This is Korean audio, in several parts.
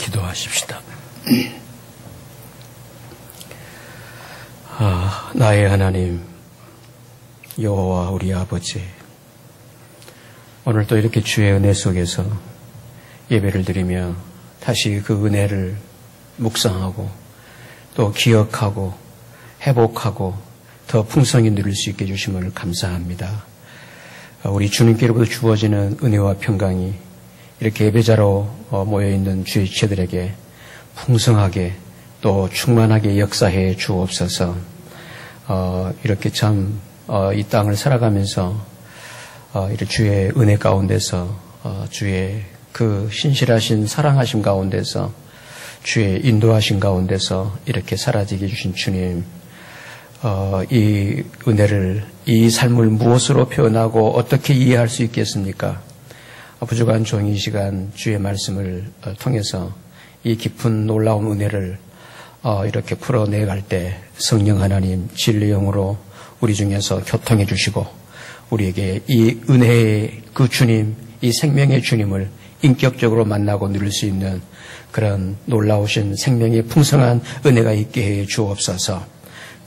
기도하십시다. 나의 하나님, 여호와 우리 아버지, 오늘도 이렇게 주의 은혜 속에서 예배를 드리며 다시 그 은혜를 묵상하고 또 기억하고 회복하고 더 풍성히 누릴 수 있게 해주심을 감사합니다. 우리 주님께로부터 주어지는 은혜와 평강이 이렇게 예배자로 모여있는 주의 지체들에게 풍성하게 또 충만하게 역사해 주옵소서. 이렇게 참 이 땅을 살아가면서 이렇게 주의 은혜 가운데서 주의 그 신실하신 사랑하심 가운데서 주의 인도하심 가운데서 이렇게 사라지게 해주신 주님, 이 은혜를, 이 삶을 무엇으로 표현하고 어떻게 이해할 수 있겠습니까? 부족한 종이 시간 주의 말씀을 통해서 이 깊은 놀라운 은혜를 이렇게 풀어내갈 때 성령 하나님 진리 영으로 우리 중에서 교통해 주시고 우리에게 이 은혜의 그 주님, 이 생명의 주님을 인격적으로 만나고 누릴 수 있는 그런 놀라우신 생명의 풍성한 은혜가 있게 해 주옵소서.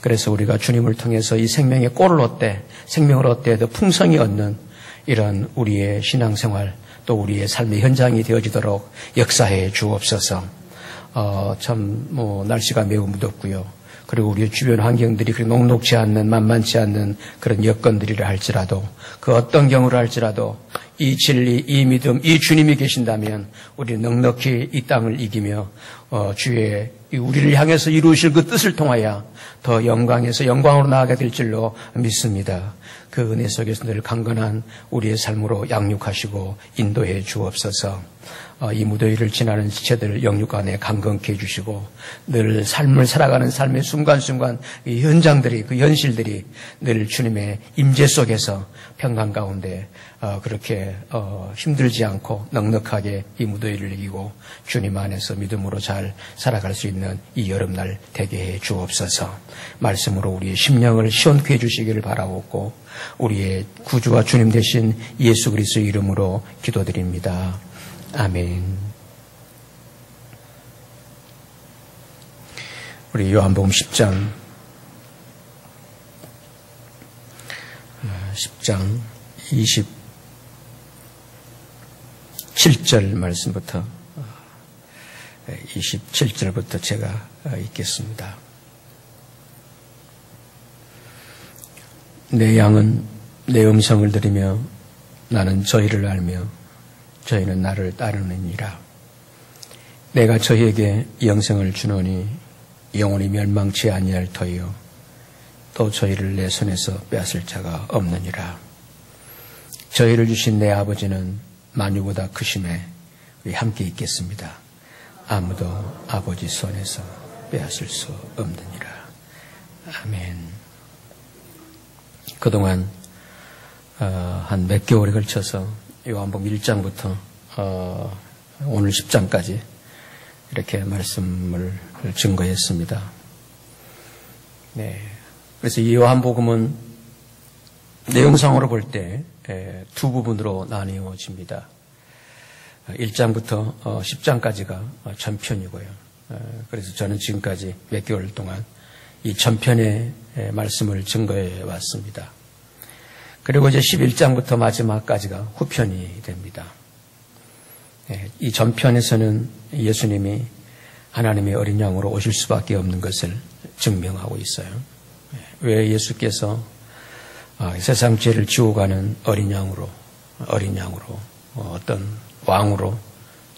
그래서 우리가 주님을 통해서 이 생명의 꼴을 얻되 생명을 얻되 더 풍성히 얻는 이런 우리의 신앙생활 또 우리의 삶의 현장이 되어지도록 역사해 주옵소서. 날씨가 매우 무덥고요. 그리고 우리의 주변 환경들이 그렇게 녹록지 않는, 만만치 않는 그런 여건들이라 할지라도 그 어떤 경우를 할지라도 이 진리, 이 믿음, 이 주님이 계신다면 우리는 넉넉히 이 땅을 이기며 주의 우리를 향해서 이루실 그 뜻을 통하여 더 영광에서 영광으로 나아가게 될 줄로 믿습니다. 그 은혜 속에서 늘 강건한 우리의 삶으로 양육하시고 인도해 주옵소서. 이 무더위를 지나는 지체들 영육 안에 강건케 해주시고 늘 삶을 살아가는 삶의 순간순간 이 현장들이, 그 현실들이 늘 주님의 임재 속에서 평강 가운데 그렇게 힘들지 않고 넉넉하게 이 무더위를 이기고 주님 안에서 믿음으로 잘 살아갈 수 있는 이 여름날 되게 해 주옵소서. 말씀으로 우리의 심령을 시원케 해주시기를 바라옵고 우리의 구주와 주님 되신 예수 그리스도의 이름으로 기도드립니다. 아멘. 우리 요한복음 10장 27절 말씀부터 27절부터 제가 읽겠습니다. 내 양은 내 음성을 들으며 나는 저희를 알며 저희는 나를 따르느니라. 내가 저희에게 영생을 주노니 영원히 멸망치 아니할 터이요 또 저희를 내 손에서 빼앗을 자가 없느니라. 저희를 주신 내 아버지는 만유보다 크심에 우리 함께 있겠습니다. 아무도 아버지 손에서 빼앗을 수 없느니라. 아멘. 그동안 한 몇 개월에 걸쳐서 요한복음 1장부터 오늘 10장까지 이렇게 말씀을 증거했습니다. 네. 그래서 이 요한복음은 내용상으로 볼 때 두 부분으로 나뉘어집니다. 1장부터 10장까지가 전편이고요. 그래서 저는 지금까지 몇 개월 동안 이 전편의 말씀을 증거해 왔습니다. 그리고 이제 11장부터 마지막까지가 후편이 됩니다. 이 전편에서는 예수님이 하나님의 어린 양으로 오실 수밖에 없는 것을 증명하고 있어요. 왜 예수께서 세상 죄를 지워가는 어린 양으로 어떤 왕으로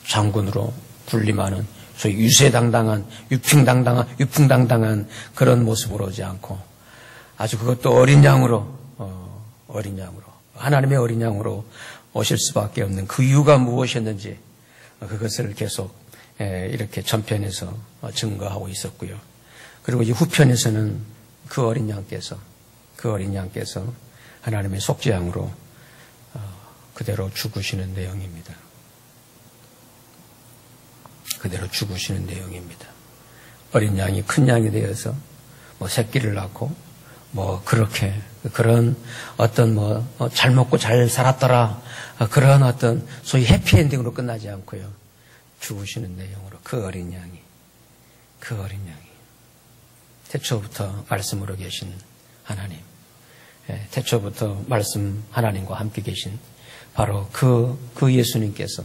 장군으로 군림하는 소위 유세당당한 유풍당당한 그런 모습으로 오지 않고 아주 그것도 어린 양으로 하나님의 어린 양으로 오실 수밖에 없는 그 이유가 무엇이었는지 그것을 계속 이렇게 전편에서 증거하고 있었고요. 그리고 이제 후편에서는 그 어린 양께서 하나님의 속죄양으로 그대로 죽으시는 내용입니다. 어린 양이 큰 양이 되어서 새끼를 낳고 그렇게 그런 어떤 잘 먹고 잘 살았더라 그런 어떤 소위 해피엔딩으로 끝나지 않고요. 죽으시는 내용으로 그 어린 양이 태초부터 말씀으로 계신 하나님, 태초부터 말씀 하나님과 함께 계신 바로 그 예수님께서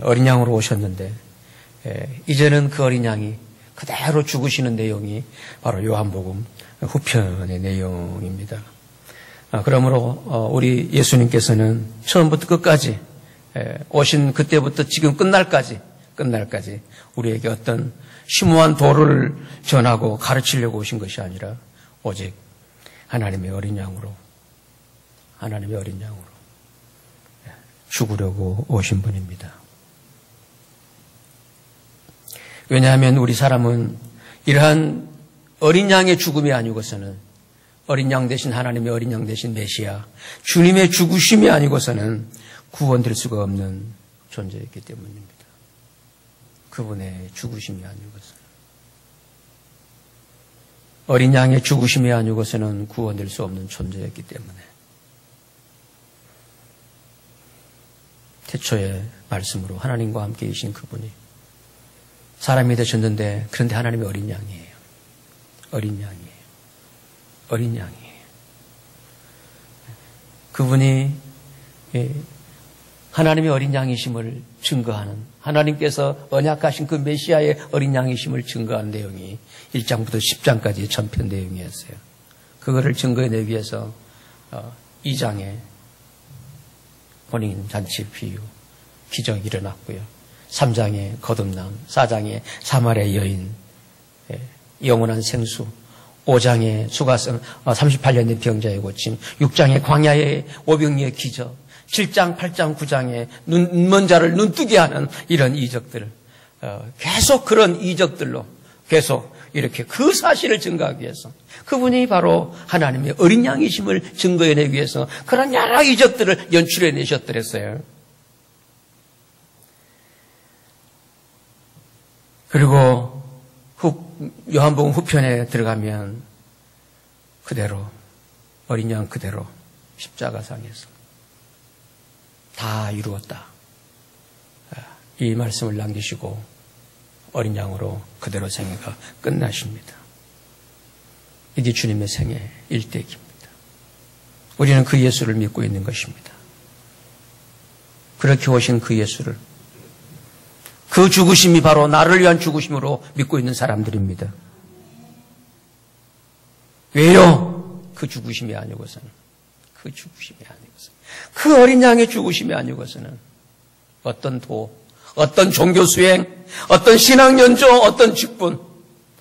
어린 양으로 오셨는데 이제는 그 어린 양이 그대로 죽으시는 내용이 바로 요한복음 후편의 내용입니다. 그러므로 우리 예수님께서는 처음부터 끝까지 오신 그때부터 지금 끝날까지 우리에게 어떤 심오한 도를 전하고 가르치려고 오신 것이 아니라 오직 하나님의 어린 양으로 죽으려고 오신 분입니다. 왜냐하면 우리 사람은 이러한 어린 양의 죽음이 아니고서는 어린 양 대신 하나님의 어린 양 대신 메시아 주님의 죽으심이 아니고서는 구원될 수가 없는 존재였기 때문입니다. 그분의 죽으심이 아니고서는 어린 양의 죽으심이 아니고서는 구원될 수 없는 존재였기 때문에 태초의 말씀으로 하나님과 함께 계신 그분이 사람이 되셨는데 그런데 하나님의 어린 양이에요. 어린 양이에요. 그분이 하나님의 어린 양이심을 증거하는 하나님께서 언약하신 그 메시아의 어린 양이심을 증거하는 내용이 1장부터 10장까지의 전편 내용이었어요. 그거를 증거해내기 위해서 2장에 혼인잔치 비유 기적이 일어났고요. 3장에 거듭남, 4장에 사마리아 여인, 영원한 생수, 5장에 수가성 38년의 병자의 고침, 6장에 광야의 오병이의 기적, 7장, 8장, 9장에 눈먼 자를 눈뜨게 하는 이런 이적들, 계속 그런 이적들로 계속 이렇게 그 사실을 증거하기 위해서 그분이 바로 하나님의 어린 양이심을 증거해내기 위해서 그런 여러 이적들을 연출해내셨더랬어요. 그리고 요한복음 후편에 들어가면 그대로 어린 양 그대로 십자가상에서 다 이루었다. 이 말씀을 남기시고 어린 양으로 그대로 생애가 끝나십니다. 이게 주님의 생애 일대기입니다. 우리는 그 예수를 믿고 있는 것입니다. 그렇게 오신 그 예수를 그 죽으심이 바로 나를 위한 죽으심으로 믿고 있는 사람들입니다. 왜요? 그 죽으심이 아니고서는 그 어린 양의 죽으심이 아니고서는 어떤 도, 어떤 종교 수행, 어떤 신앙 연조, 어떤 직분,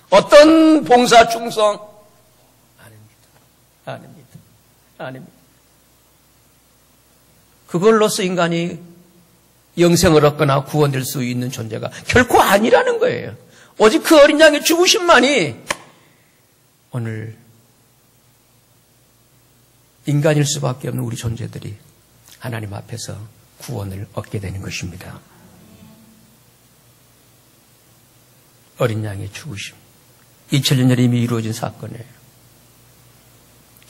어떤 봉사 충성 아닙니다. 그걸로서 인간이 영생을 얻거나 구원될 수 있는 존재가 결코 아니라는 거예요. 오직 그 어린 양의 죽으심만이 오늘 인간일 수밖에 없는 우리 존재들이 하나님 앞에서 구원을 얻게 되는 것입니다. 어린 양의 죽으심. 2000년 전에 이미 이루어진 사건이에요.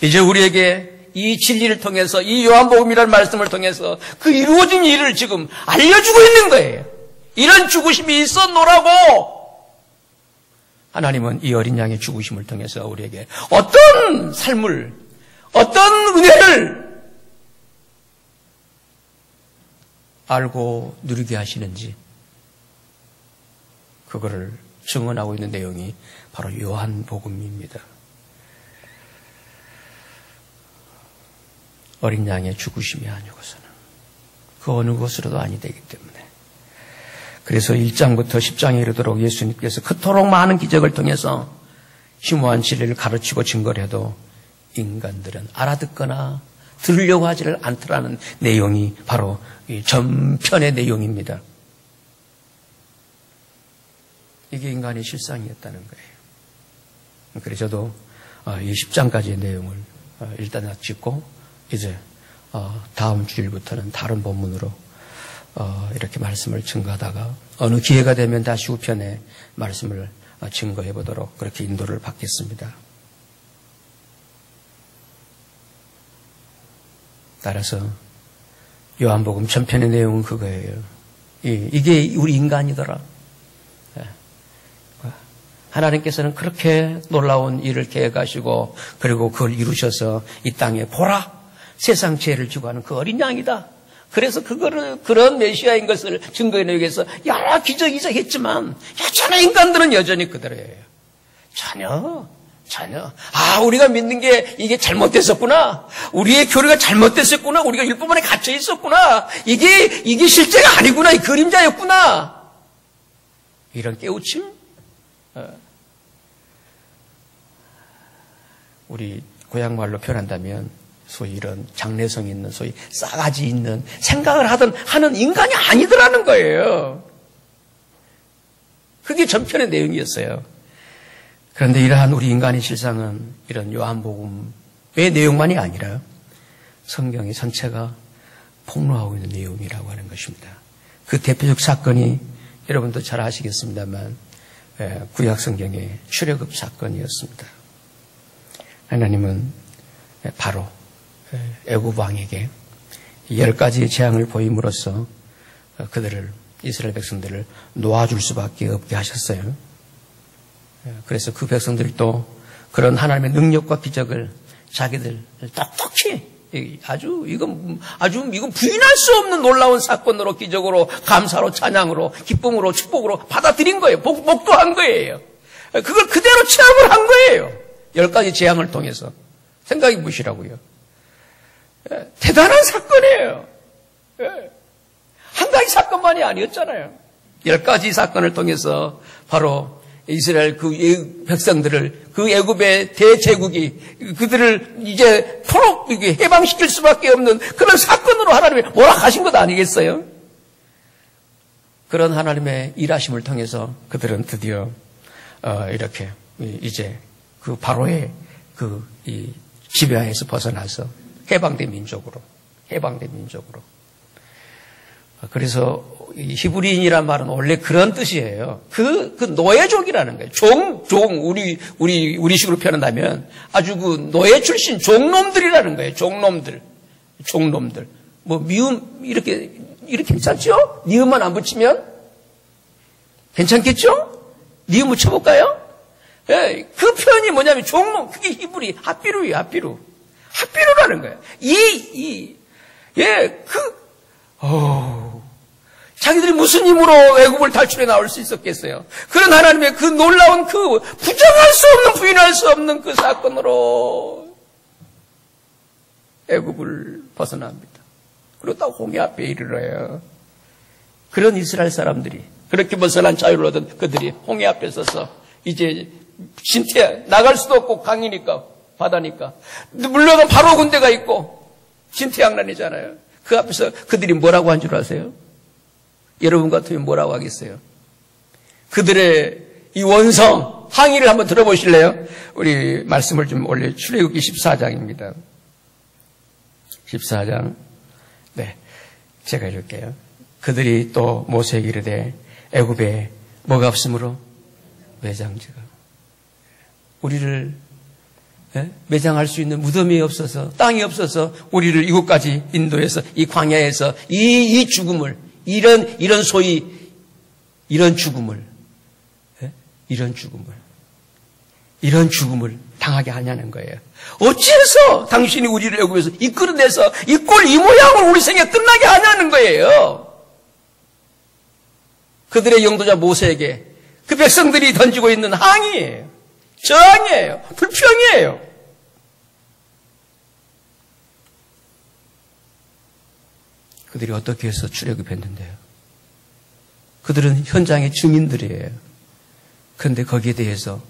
이제 우리에게 이 진리를 통해서 이 요한복음이라는 말씀을 통해서 그 이루어진 일을 지금 알려주고 있는 거예요. 이런 죽으심이 있었노라고 하나님은 이 어린 양의 죽으심을 통해서 우리에게 어떤 삶을, 어떤 은혜를 알고 누리게 하시는지 그거를 증언하고 있는 내용이 바로 요한복음입니다. 어린 양의 죽으심이 아니고서는 그 어느 것으로도 아니 되기 때문에 그래서 1장부터 10장에 이르도록 예수님께서 그토록 많은 기적을 통해서 심오한 진리를 가르치고 증거를 해도 인간들은 알아듣거나 들으려고 하지를 않더라는 내용이 바로 이 전편의 내용입니다. 이게 인간의 실상이었다는 거예요. 그래서 저도 이 10장까지의 내용을 일단 짚고 이제 다음 주일부터는 다른 본문으로 이렇게 말씀을 증거하다가 어느 기회가 되면 다시 우편에 말씀을 증거해 보도록 그렇게 인도를 받겠습니다. 따라서 요한복음 전편의 내용은 그거예요. 이게 우리 인간이더라. 하나님께서는 그렇게 놀라운 일을 계획하시고 그리고 그걸 이루셔서 이 땅에 보라, 세상 죄를 지고 하는 그 어린 양이다. 그래서 그거를 그런 메시아인 것을 증거해내기 위해서 여러 기적이 했지만 여전히 인간들은 여전히 그대로예요. 전혀. 우리가 믿는 게 이게 잘못됐었구나. 우리의 교리가 잘못됐었구나. 우리가 율법 안에 갇혀 있었구나. 이게 실제가 아니구나. 이 그림자였구나. 이런 깨우침? 우리 고향 말로 표현한다면 소위 이런 장래성 있는 소위 싸가지 있는 생각을 하는 인간이 아니더라는 거예요. 그게 전편의 내용이었어요. 그런데 이러한 우리 인간의 실상은 이런 요한복음의 내용만이 아니라 성경의 전체가 폭로하고 있는 내용이라고 하는 것입니다. 그 대표적 사건이 여러분도 잘 아시겠습니다만 구약 성경의 출애굽 사건이었습니다. 하나님은 바로 애굽 왕에게 10가지의 재앙을 보임으로써 이스라엘 백성들을 놓아줄 수밖에 없게 하셨어요. 그래서 그 백성들이 또 그런 하나님의 능력과 기적을 자기들 똑똑히 이건 부인할 수 없는 놀라운 사건으로 기적으로 감사로 찬양으로 기쁨으로 축복으로 받아들인 거예요. 목도한 거예요. 그걸 그대로 체험을 한 거예요. 10가지 재앙을 통해서. 생각해 보시라고요. 대단한 사건이에요. 한 가지 사건만이 아니었잖아요. 10가지 사건을 통해서 바로 이스라엘 그 백성들을 그 애굽의 대제국이 그들을 이제 토록 해방시킬 수밖에 없는 그런 사건으로 하나님이 몰아가신 것 아니겠어요? 그런 하나님의 일하심을 통해서 그들은 드디어 이렇게 이제 그 바로의 이 지배하에서 벗어나서 해방된 민족으로. 그래서 히브리인이란 말은 원래 그런 뜻이에요. 그 노예족이라는 거예요. 우리식으로 표현한다면 아주 그 노예 출신 종놈들이라는 거예요. 종놈들. 뭐 미음 이렇게 괜찮죠? 니음만 안 붙이면 괜찮겠죠? 니음 붙여볼까요? 예, 그 표현이 뭐냐면 종놈, 그게 히브리 핫비루예요. 핫비루라는 거예요. 자기들이 무슨 힘으로 애굽을 탈출해 나올 수 있었겠어요? 그런 하나님의 그 놀라운 부인할 수 없는 그 사건으로 애굽을 벗어납니다. 그리고 딱 홍해 앞에 이르러요. 그런 이스라엘 사람들이 그렇게 벗어난 자유를 얻은 그들이 홍해 앞에 서서 이제 진퇴 나갈 수도 없고 강이니까 바다니까 물러간 바로 군대가 있고 진퇴양난이잖아요. 그 앞에서 그들이 뭐라고 한 줄 아세요? 여러분 같으면 뭐라고 하겠어요? 그들의 이 원성 항의를 한번 들어보실래요? 우리 말씀을 좀 올려 출애굽기 14장입니다. 14장. 네, 제가 읽을게요. 그들이 또 모세에게 이르되 애굽에 뭐가 없으므로 매장지가 우리를 매장할 수 있는 무덤이 없어서 땅이 없어서 우리를 이곳까지 인도해서 이 광야에서 이 죽음을 이런 소위 이런 죽음을 당하게 하냐는 거예요. 어찌해서 당신이 우리를 애굽에서 이끌어내서 이 꼴 이 모양을 우리 생에 끝나게 하냐는 거예요. 그들의 영도자 모세에게 그 백성들이 던지고 있는 항의예요. 저항이에요. 불평이에요. 그들이 어떻게 해서 출애굽했는데요? 그들은 현장의 증인들이에요. 그런데 거기에 대해서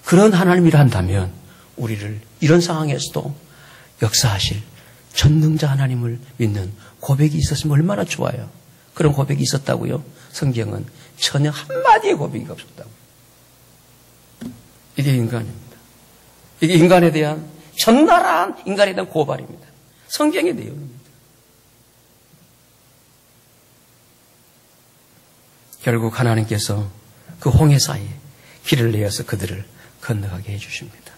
그런 하나님이라 한다면 우리를 이런 상황에서도 역사하실 전능자 하나님을 믿는 고백이 있었으면 얼마나 좋아요. 그런 고백이 있었다고요? 성경은 전혀 한마디의 고백이 없었다고. 이게 인간입니다. 이게 인간에 대한 적나라한 인간에 대한 고발입니다. 성경의 내용입니다. 결국 하나님께서 그 홍해 사이에 길을 내어서 그들을 건너가게 해주십니다.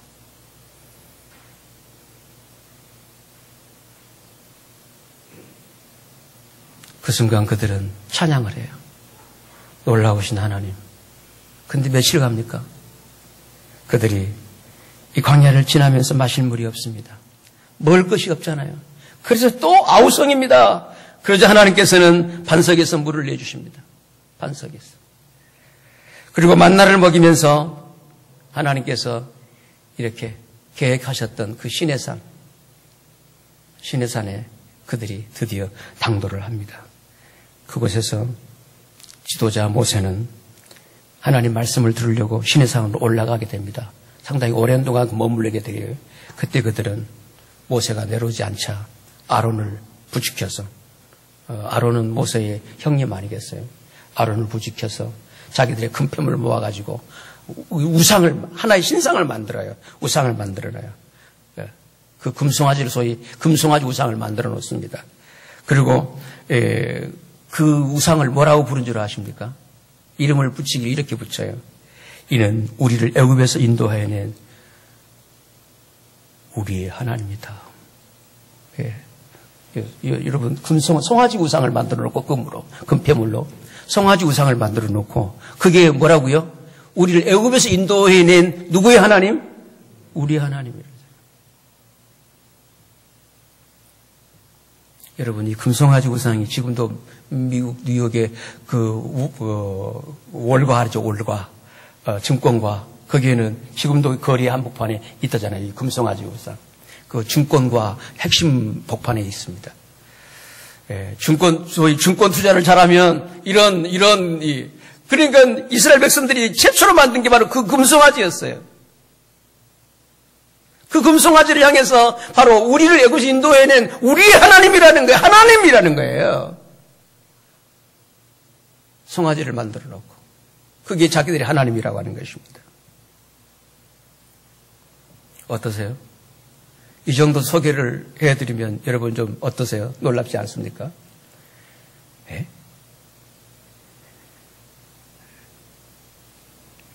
그 순간 그들은 찬양을 해요. 놀라우신 하나님. 근데 며칠 갑니까? 그들이 이 광야를 지나면서 마실 물이 없습니다. 먹을 것이 없잖아요. 그래서 또 아우성입니다. 그러자 하나님께서는 반석에서 물을 내주십니다. 반석에서. 그리고 만나를 먹이면서 하나님께서 이렇게 계획하셨던 그 시내산에 그들이 드디어 당도를 합니다. 그곳에서 지도자 모세는 하나님 말씀을 들으려고 시내산으로 올라가게 됩니다. 상당히 오랜 동안 머물게 돼요. 그때 그들은 모세가 내려오지 않자 아론을 부추겨서, 아론은 모세의 형님 아니겠어요? 아론을 부추겨서 자기들의 금품을 모아가지고 하나의 신상을 만들어요. 우상을 만들어놔요. 그 금송아지를 소위 금송아지 우상을 만들어 놓습니다. 그리고 그 우상을 뭐라고 부른 줄 아십니까? 이름을 붙이기를 이렇게 붙여요. 이는 우리를 애굽에서 인도해낸 우리의 하나님이다. 여러분, 송아지 우상을 만들어 놓고 금폐물로 송아지 우상을 만들어 놓고 그게 뭐라고요? 우리를 애굽에서 인도해낸 누구의 하나님? 우리의 하나님이다. 여러분, 이 금송아지 우상이 지금도 미국 뉴욕의 월과죠, 월과. 증권과, 거기에는 지금도 거리 한복판에 있다잖아요. 이 금송아지 우상. 그 증권과 핵심 복판에 있습니다. 소위 증권 투자를 잘하면 그러니까 이스라엘 백성들이 최초로 만든 게 바로 그 금송아지였어요. 그 금송아지를 향해서 바로 우리를 애굽에서 인도해낸 우리의 하나님이라는 거예요. 하나님이라는 거예요. 송아지를 만들어 놓고 그게 자기들이 하나님이라고 하는 것입니다. 어떠세요? 이 정도 소개를 해드리면 여러분 좀 어떠세요? 놀랍지 않습니까? 네?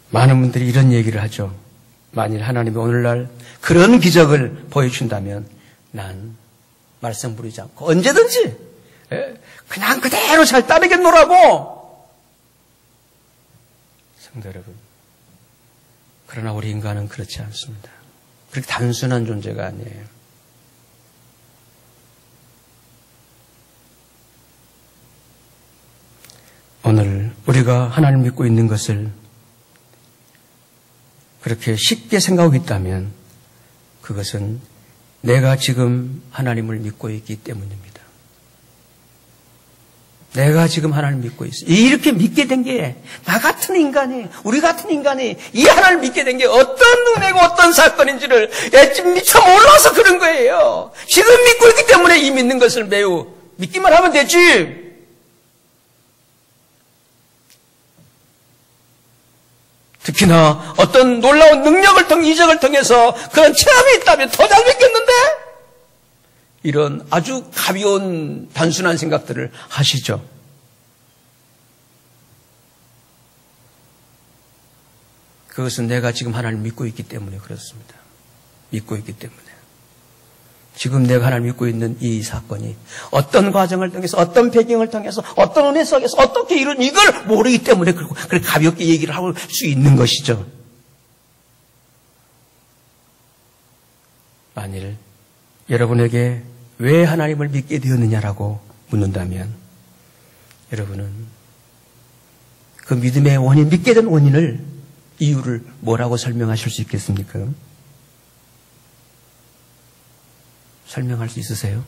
많은 분들이 이런 얘기를 하죠. 만일 하나님이 오늘날 그런 기적을 보여준다면 난 말썽 부리지 않고 언제든지 그냥 그대로 잘 따르겠노라고. 성도 여러분, 그러나 우리 인간은 그렇지 않습니다. 그렇게 단순한 존재가 아니에요. 오늘 우리가 하나님을 믿고 있는 것을 그렇게 쉽게 생각하고 있다면 그것은 내가 지금 하나님을 믿고 있기 때문입니다. 내가 지금 하나님을 믿고 있어요. 이렇게 믿게 된 게 나 같은 인간이, 우리 같은 인간이 이 하나님을 믿게 된 게 어떤 은혜고 어떤 사건인지를 미처 몰라서 그런 거예요. 지금 믿고 있기 때문에 이 믿는 것을 매우 믿기만 하면 되지. 특히나 어떤 놀라운 능력을 통해 이적을 통해서 그런 체험이 있다면 더 잘 믿겠는데? 이런 아주 가벼운 단순한 생각들을 하시죠. 그것은 내가 지금 하나님을 믿고 있기 때문에 그렇습니다. 믿고 있기 때문에. 지금 내가 하나님을 믿고 있는 이 사건이 어떤 과정을 통해서 어떤 배경을 통해서 어떤 은혜 속에서 어떻게 이런 이걸 모르기 때문에 그렇게 가볍게 얘기를 할 수 있는 것이죠. 만일 여러분에게 왜 하나님을 믿게 되었느냐라고 묻는다면 여러분은 그 믿음의 원인, 믿게 된 원인을 이유를 뭐라고 설명하실 수 있겠습니까? 설명할 수 있으세요?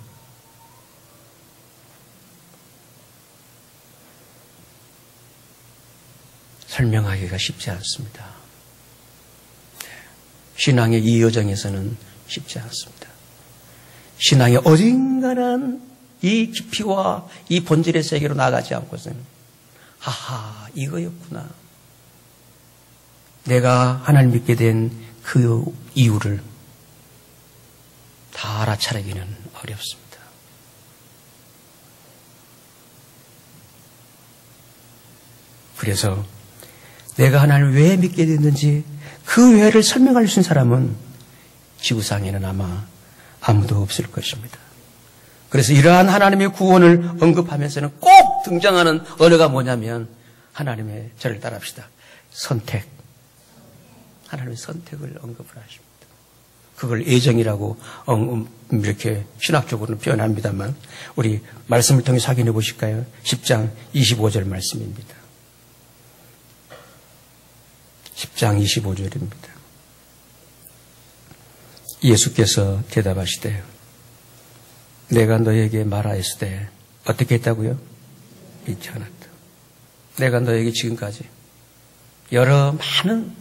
설명하기가 쉽지 않습니다. 신앙의 이 여정에서는 쉽지 않습니다. 신앙의 어딘가는 이 깊이와 이 본질의 세계로 나가지 않고서는 하하, 이거였구나. 내가 하나님 믿게 된 그 이유를 다 알아차리기는 어렵습니다. 그래서 내가 하나님을 왜 믿게 됐는지 그 왜를 설명할 수 있는 사람은 지구상에는 아마 아무도 없을 것입니다. 그래서 이러한 하나님의 구원을 언급하면서는 꼭 등장하는 언어가 뭐냐면 하나님의 저를 따라합시다. 선택. 하나님의 선택을 언급을 하십니다. 그걸 애정이라고 이렇게 신학적으로는 표현합니다만 우리 말씀을 통해 확인해 보실까요? 10장 25절 말씀입니다. 10장 25절입니다. 예수께서 대답하시되 내가 너에게 말하였으되 어떻게 했다고요? 믿지 않았다. 내가 너에게 지금까지 여러 많은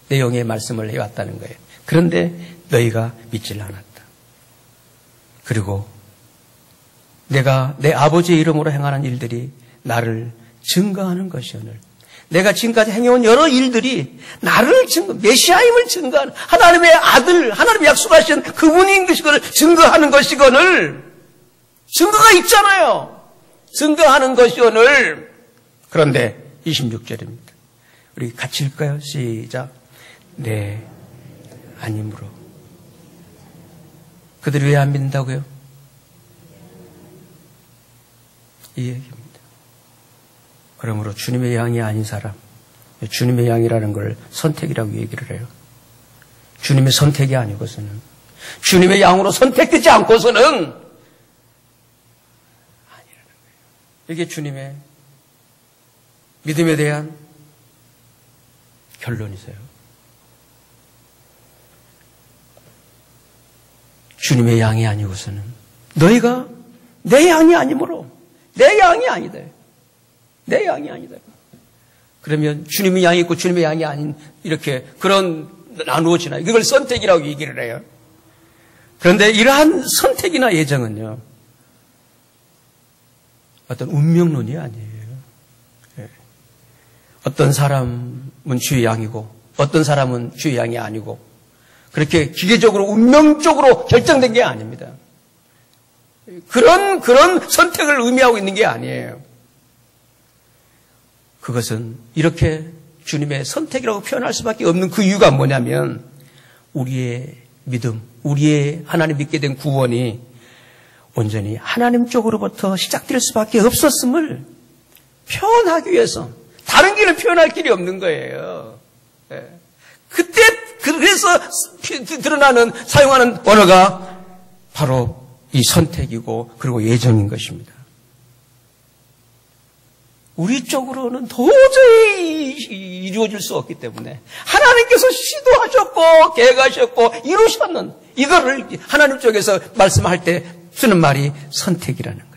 내용의 말씀을 해왔다는 거예요. 그런데 너희가 믿질 않았다. 그리고 내가 내 아버지의 이름으로 행하는 일들이 나를 증거하는 것이오늘 내가 지금까지 행해온 여러 일들이 나를 메시아임을 증거하는 하나님의 아들, 하나님이 약속하신 그분인 것을 증거하는 것이거늘 증거가 있잖아요. 증거하는 것이오늘 그런데 26절입니다. 우리 같이 읽을까요? 시작. 네, 아니므로. 그들이 왜 안 믿는다고요? 이 얘기입니다. 그러므로 주님의 양이 아닌 사람, 주님의 양이라는 걸 선택이라고 얘기를 해요. 주님의 선택이 아니고서는, 주님의 양으로 선택되지 않고서는 아니라는 거예요. 이게 주님의 믿음에 대한 결론이세요. 주님의 양이 아니고서는 너희가 내 양이 아니므로 내 양이 아니다. 내 양이 아니다. 그러면 주님의 양이 있고 주님의 양이 아닌 이렇게 그런 나누어지나요? 이걸 선택이라고 얘기를 해요. 그런데 이러한 선택이나 예정은요. 어떤 운명론이 아니에요. 어떤 사람은 주의 양이고 어떤 사람은 주의 양이 아니고 그렇게 기계적으로 운명적으로 결정된 게 아닙니다. 그런 선택을 의미하고 있는 게 아니에요. 그것은 이렇게 주님의 선택이라고 표현할 수밖에 없는 그 이유가 뭐냐면 우리의 믿음, 우리의 하나님 믿게 된 구원이 온전히 하나님 쪽으로부터 시작될 수밖에 없었음을 표현하기 위해서 다른 길을 표현할 길이 없는 거예요. 그때 그래서 드러나는 사용하는 언어가 바로 이 선택이고 그리고 예정인 것입니다. 우리 쪽으로는 도저히 이루어질 수 없기 때문에 하나님께서 시도하셨고 계획하셨고 이루셨는 이거를 하나님 쪽에서 말씀할 때 쓰는 말이 선택이라는 거예요.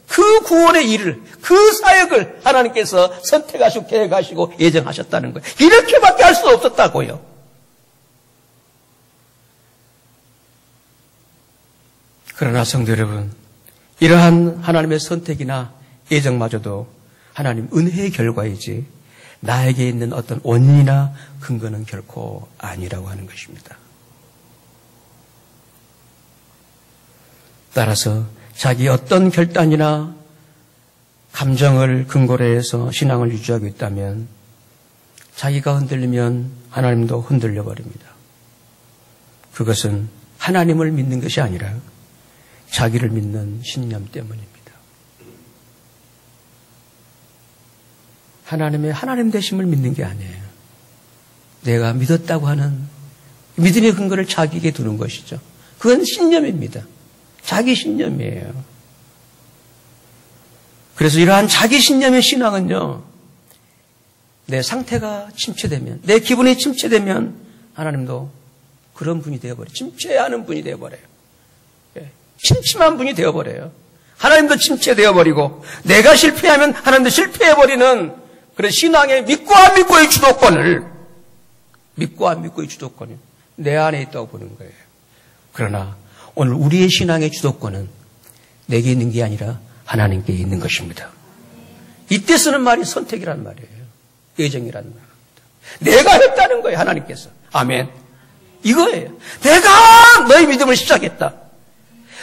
그 구원의 일을, 그 사역을 하나님께서 선택하시고 계획하시고 예정하셨다는 거예요. 이렇게밖에 할 수 없었다고요. 그러나 성도 여러분, 이러한 하나님의 선택이나 예정마저도 하나님 은혜의 결과이지 나에게 있는 어떤 원인이나 근거는 결코 아니라고 하는 것입니다. 따라서 자기 어떤 결단이나 감정을 근거로 해서 신앙을 유지하고 있다면 자기가 흔들리면 하나님도 흔들려 버립니다. 그것은 하나님을 믿는 것이 아니라 자기를 믿는 신념 때문입니다. 하나님의 하나님 되심을 믿는 게 아니에요. 내가 믿었다고 하는 믿음의 근거를 자기에게 두는 것이죠. 그건 신념입니다. 자기 신념이에요. 그래서 이러한 자기 신념의 신앙은요, 내 상태가 침체되면, 내 기분이 침체되면 하나님도 그런 분이 되어버려요. 침체하는 분이 되어버려요. 침침한 분이 되어버려요. 하나님도 침체되어버리고 내가 실패하면 하나님도 실패해버리는 그런 신앙의 믿고 안 믿고의 주도권을 내 안에 있다고 보는 거예요. 그러나 오늘 우리의 신앙의 주도권은 내게 있는 게 아니라 하나님께 있는 것입니다. 이때 쓰는 말이 선택이라는 말이에요. 예정이라는 말입니다. 내가 했다는 거예요. 하나님께서. 아멘. 이거예요. 내가 너의 믿음을 시작했다.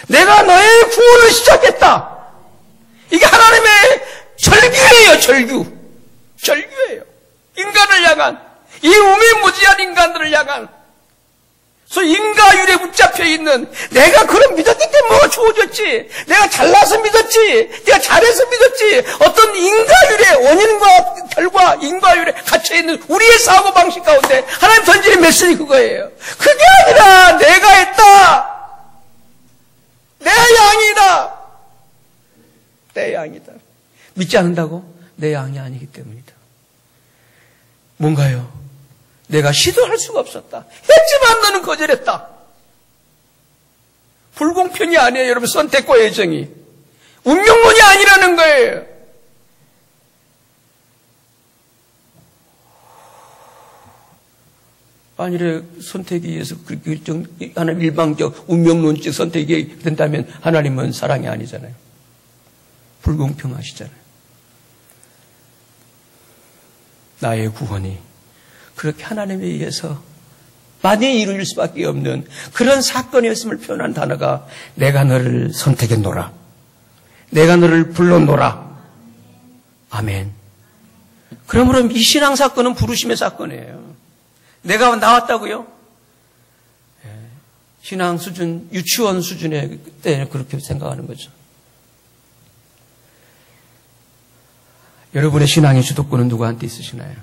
내가 너의 구원을 시작했다. 이게 하나님의 절규예요. 절규예요. 인간을 향한, 이 우매무지한 인간들을 향한 소위 인과율에 붙잡혀 있는, 내가 그런 믿었기 때문에 뭐가 주어졌지, 내가 잘나서 믿었지, 내가 잘해서 믿었지, 어떤 인과율의 원인과 결과, 인과율에 갇혀있는 우리의 사고방식 가운데 하나님 던지는 메시지 그거예요. 그게 아니라 내가 했다, 내 양이다, 내 양이다. 믿지 않는다고? 내 양이 아니기 때문이다. 뭔가요? 내가 시도할 수가 없었다. 했지만 너는 거절했다. 불공평이 아니에요, 여러분. 선택과 예정이. 운명론이 아니라는 거예요. 만일에 선택에 의해서 하나님 일방적 운명론적 선택이 된다면 하나님은 사랑이 아니잖아요. 불공평하시잖아요. 나의 구원이 그렇게 하나님에 의해서 많이 이루어질 수밖에 없는 그런 사건이었음을 표현한 단어가 내가 너를 선택했노라. 내가 너를 불렀노라. 아멘. 그러므로 이 신앙 사건은 부르심의 사건이에요. 내가 나왔다고요? 신앙 수준, 유치원 수준의 때 그렇게 생각하는 거죠. 여러분의 신앙의 주도권은 누구한테 있으시나요?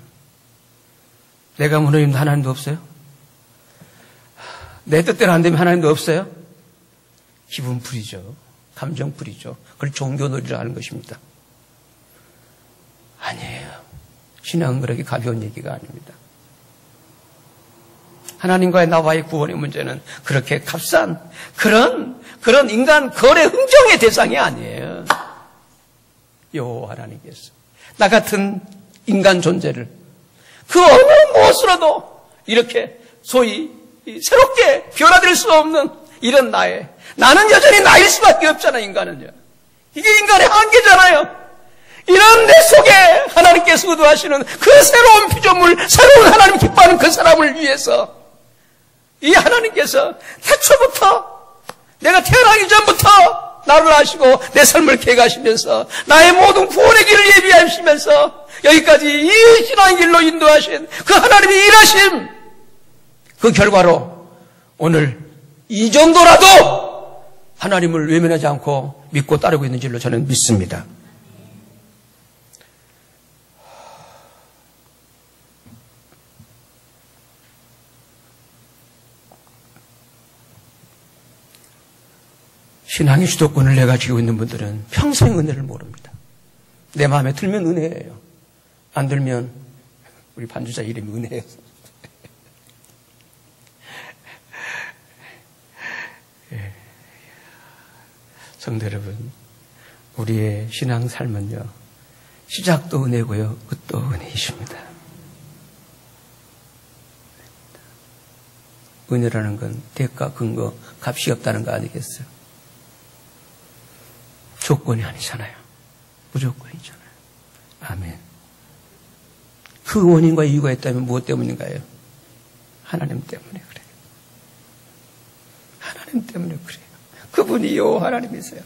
내가 무너지면 하나님도 없어요? 내 뜻대로 안 되면 하나님도 없어요? 기분풀이죠. 감정풀이죠. 그걸 종교놀이라 하는 것입니다. 아니에요. 신앙은 그렇게 가벼운 얘기가 아닙니다. 하나님과의 나와의 구원의 문제는 그렇게 값싼 그런 인간 거래 흥정의 대상이 아니에요. 여호와 하나님께서 나 같은 인간 존재를 그 어느 무엇으로도 이렇게 소위 새롭게 변화될 수 없는 이런 나는 여전히 나일 수밖에 없잖아. 인간은요. 이게 인간의 한계잖아요. 이런 내 속에 하나님께서 의도하시는 그 새로운 피조물, 새로운 하나님 기뻐하는 그 사람을 위해서 이 하나님께서 태초부터 내가 태어나기 전부터 나를 아시고 내 삶을 계획하시면서 나의 모든 구원의 길을 예비하시면서 여기까지 이 신앙의 길로 인도하신 그 하나님의 일하심, 그 결과로 오늘 이 정도라도 하나님을 외면하지 않고 믿고 따르고 있는 줄로 저는 믿습니다. 신앙의 주도권을 내가 쥐고 있는 분들은 평생 은혜를 모릅니다. 내 마음에 들면 은혜예요. 안 들면 우리 반주자 이름이 은혜예요. 성도 여러분, 우리의 신앙 삶은요, 시작도 은혜고요, 끝도 은혜이십니다. 은혜라는 건 대가, 근거, 값이 없다는 거 아니겠어요? 조건이 아니잖아요. 무조건이잖아요. 아멘. 그 원인과 이유가 있다면 무엇 때문인가요? 하나님 때문에 그래요. 하나님 때문에 그래요. 그분이 여호와 하나님이세요.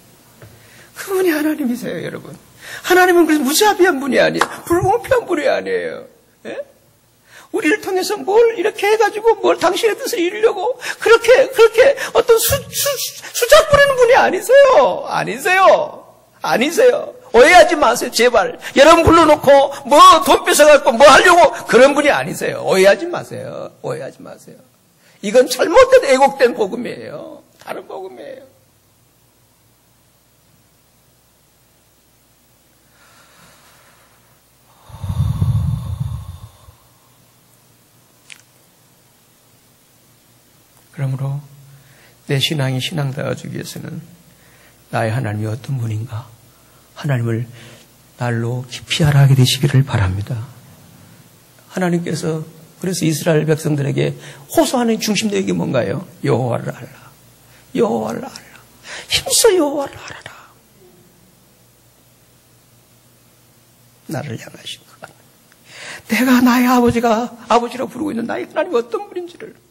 그분이 하나님이세요, 여러분. 하나님은 그래서 무자비한 분이 아니에요. 불공평한 분이 아니에요. 예? 우리를 통해서 뭘 이렇게 해가지고 뭘 당신의 뜻을 이루려고 그렇게 어떤 수작 부리는 분이 아니세요. 아니세요. 오해하지 마세요, 제발. 여러분 불러놓고 뭐 돈 뺏어갖고 뭐 하려고 그런 분이 아니세요. 오해하지 마세요. 이건 잘못된 애곡된 복음이에요. 다른 복음이에요. 그러므로 내 신앙이 신앙다워지기 위해서는 나의 하나님이 어떤 분인가, 하나님을 날로 깊이 알아가게 되시기를 바랍니다. 하나님께서 그래서 이스라엘 백성들에게 호소하는 중심되게 뭔가요? 여호와를 알라. 여호와를 알라. 힘써 여호와를 알아라. 나를 향하신 그 하나님. 내가 나의 아버지라고 부르고 있는 나의 하나님이 어떤 분인지를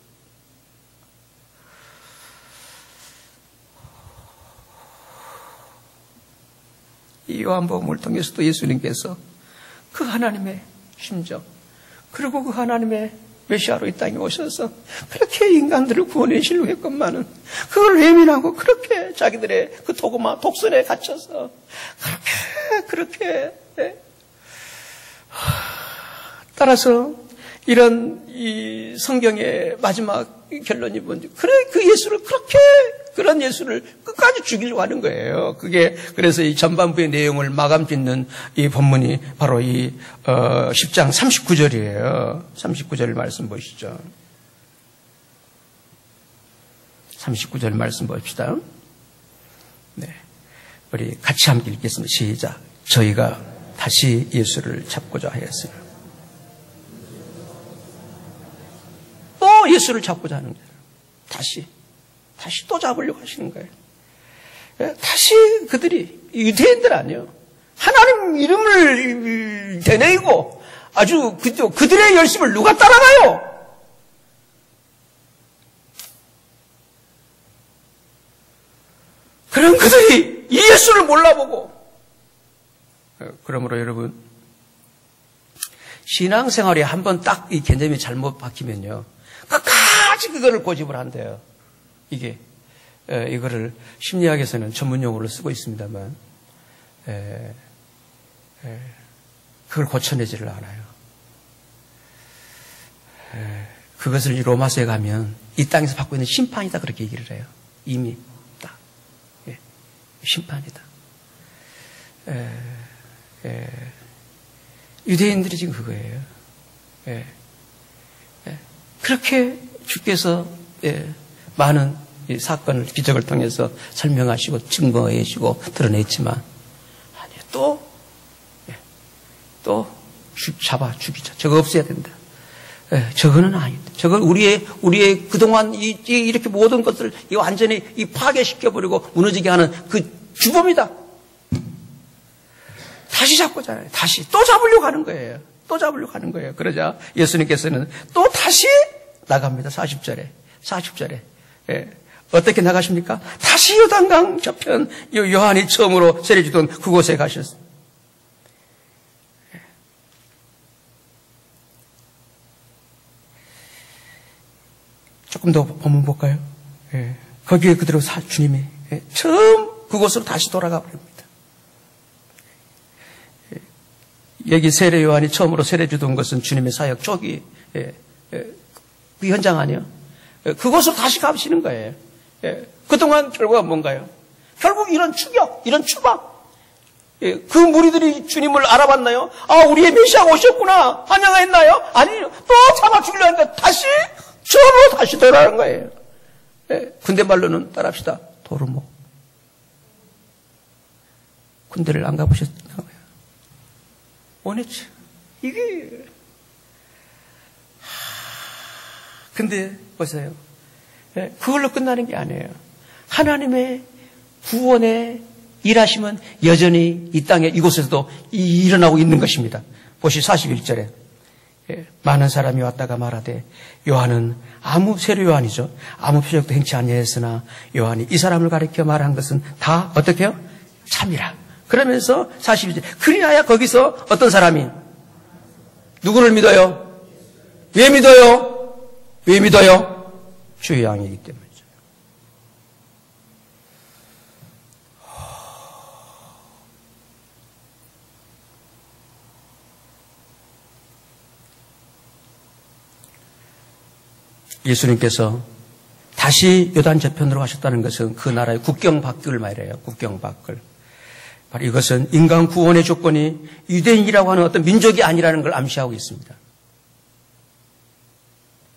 이 요한복음을 통해서도 예수님께서 그 하나님의 심정, 그리고 그 하나님의 메시아로 이 땅에 오셔서 그렇게 인간들을 구원해 주려고 했건만은 그걸 외면하고 그렇게 자기들의 그 도구마 독선에 갇혀서 그렇게 따라서 이런 이 성경의 마지막 결론이 뭔지 그래 그 예수를 그렇게 그런 예수를 끝까지 죽이려고 하는 거예요. 그게 그래서 이 전반부의 내용을 마감 짓는 이 본문이 바로 이 10장 39절이에요. 39절 말씀 보시죠. 39절 말씀 봅시다. 네, 우리 같이 함께 읽겠습니다. 시작. 저희가 다시 예수를 잡고자 하였으나 또 예수를 잡고자 하는 거예요. 다시 또 잡으려고 하시는 거예요. 다시 그들이 유대인들 아니에요. 하나님 이름을 되뇌이고 아주 그들의 열심을 누가 따라가요? 그런 그들이 이 예수를 몰라보고 그러므로 여러분 신앙생활이 한번 딱 이 개념이 잘못 박히면요 끝까지 그거를 고집을 한대요. 이거를 심리학에서는 전문 용어를 쓰고 있습니다만, 그걸 고쳐내지를 않아요. 그것을 로마서에 가면 이 땅에서 받고 있는 심판이다 그렇게 얘기를 해요. 이미 딱 심판이다. 유대인들이 지금 그거예요. 그렇게 주께서 많은 이 사건을 기적을 통해서 설명하시고 증거해 주시고 드러냈지만 아니 또 잡아 죽이자. 저거 없애야 된다. 저거는 아니다. 저건 우리의 그동안 이렇게 모든 것들을 완전히 파괴시켜버리고 무너지게 하는 그 주범이다. 다시 잡고자 해요. 다시 또 잡으려고 하는 거예요. 또 잡으려고 하는 거예요. 그러자 예수님께서는 또 다시 나갑니다. 40절에. 어떻게 나가십니까? 다시 요단강 저편 요한이 처음으로 세례주던 그곳에 가셨어요. 조금 더 본문 볼까요? 거기에 그대로 주님이 처음 그곳으로 다시 돌아가 버립니다. 여기 세례 요한이 처음으로 세례 주던 것은 주님의 사역 초기 그 현장 아니에요? 그곳으로 다시 가시는 거예요. 그동안 결과가 뭔가요? 결국 이런 추격, 이런 추박. 그 무리들이 주님을 알아봤나요? 아, 우리의 메시아가 오셨구나. 환영했나요? 아니요. 또 잡아 죽이려 하니까 다시 처음으로 다시 돌아가는 거예요. 군대 말로는 따라합시다. 도르모. 군대를 안 가보셨나요? 원했죠. 이게 근데 보세요. 그걸로 끝나는 게 아니에요. 하나님의 구원의 일하심은 여전히 이 땅에 이곳에서도 일어나고 있는 것입니다. 보시 41절에 많은 사람이 왔다가 말하되 요한은 세례 요한이죠. 아무 표적도 행치 아니하였으나 요한이 이 사람을 가리켜 말한 것은 다 어떻게 해요? 참이라. 그러면서 42절 그리하여 거기서 어떤 사람이 누구를 믿어요? 왜 믿어요? 왜 믿어요? 주의 양이기 때문이죠. 예수님께서 다시 요단 저편으로 가셨다는 것은 그 나라의 국경 밖을 말해요. 국경 밖을. 바로 이것은 인간 구원의 조건이 유대인이라고 하는 어떤 민족이 아니라는 걸 암시하고 있습니다.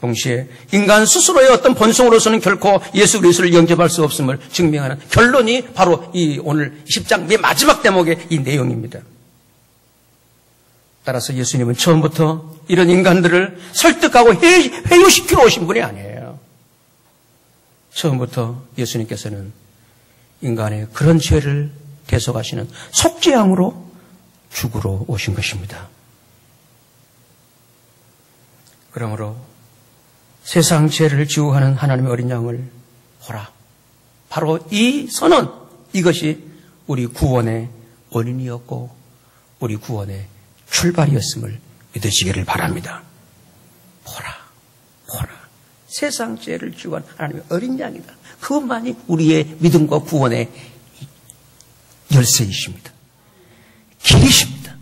동시에 인간 스스로의 어떤 본성으로서는 결코 예수 그리스도를 영접할 수 없음을 증명하는 결론이 바로 이 오늘 10장 맨 마지막 대목의 이 내용입니다. 따라서 예수님은 처음부터 이런 인간들을 설득하고 회유시키러 오신 분이 아니에요. 처음부터 예수님께서는 인간의 그런 죄를 대속하시는 속죄양으로 죽으러 오신 것입니다. 그러므로 세상 죄를 지고 가는 하나님의 어린 양을 보라. 바로 이 선언, 이것이 우리 구원의 원인이었고 우리 구원의 출발이었음을 믿으시기를 바랍니다. 보라. 세상 죄를 지고 간 하나님의 어린 양이다. 그것만이 우리의 믿음과 구원의 열쇠이십니다. 길이십니다.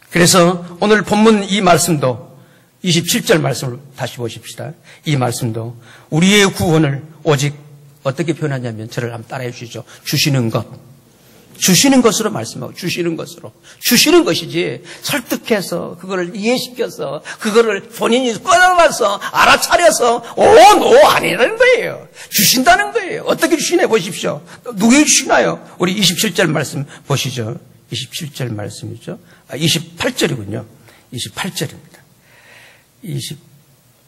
그래서 오늘 본문 이 말씀도 27절 말씀을 다시 보십시다. 이 말씀도 우리의 구원을 오직 어떻게 표현하냐면 저를 한번 따라해 주시죠. 주시는 것. 주시는 것으로 말씀하고 주시는 것으로. 주시는 것이지 설득해서 그거를 이해시켜서 그거를 본인이 꺼내서 알아차려서 노 아니라는 거예요. 주신다는 거예요. 어떻게 주시나 보십시오. 누구에게 주시나요? 우리 27절 말씀 보시죠. 27절 말씀이죠. 28절이군요. 28절입니다.